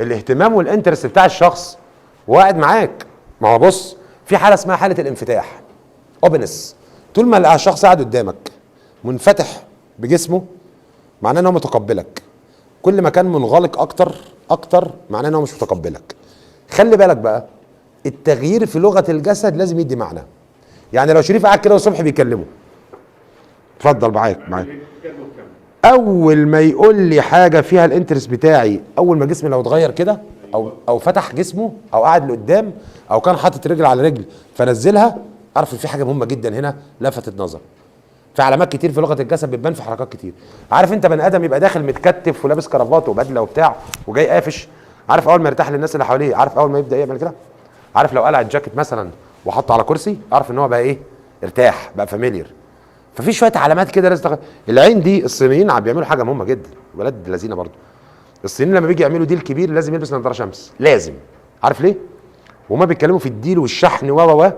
الاهتمام والانترست بتاع الشخص وقاعد معاك. ما هو بص، في حاله اسمها حاله الانفتاح، اوبنس. طول ما الشخص قاعد قدامك منفتح بجسمه معناه ان هو متقبلك. كل ما كان منغلق اكتر معناه ان هو مش متقبلك. خلي بالك بقى، التغيير في لغه الجسد لازم يدي معنى. يعني لو شريف قاعد كده والصبح بيكلمه، اتفضل معاك. اول ما يقول لي حاجه فيها الانترست بتاعي، اول ما جسمي لو اتغير كده او فتح جسمه او قاعد لقدام او كان حاطط رجل على رجل فنزلها، اعرف ان في حاجه مهمه جدا هنا لفتت نظر. في علامات كتير في لغه الجسد بتبان في حركات كتير. عارف انت بني ادم يبقى داخل متكتف ولابس كرافات وبدله وبتاع وجاي قافش، عارف اول ما يرتاح للناس اللي حواليه، عارف اول ما يبدا يعمل كده، عارف لو قلع الجاكيت مثلا وحطه على كرسي اعرف ان هو بقى ايه، ارتاح، بقى فاميليار. ففي شويه علامات كده لازم العين دي الصينيين عم بيعملوا حاجه مهمه جدا، ولاد الذين برضه. الصينيين لما بيجي يعملوا ديل كبير لازم يلبس نظاره شمس، لازم. عارف ليه؟ وهما بيتكلموا في الديل والشحن و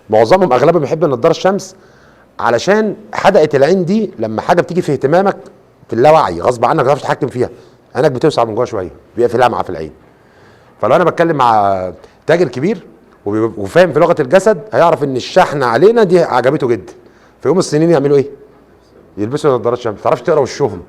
معظمهم اغلبهم يحب النضاره الشمس، علشان حدقه العين دي لما حاجه بتيجي في اهتمامك في اللاوعي غصب عنك ما تعرفش تتحكم فيها، عينك بتوسع من جوه شويه، بيبقى في لمعه في العين. فلو انا بتكلم مع تاجر كبير وفاهم في لغه الجسد هيعرف ان الشحن علينا دي عجبته جدا. فيقوم الصينيين يعملوا ايه؟ يلبسوا نظارات شمس، ما تعرفش تقرا وشهم.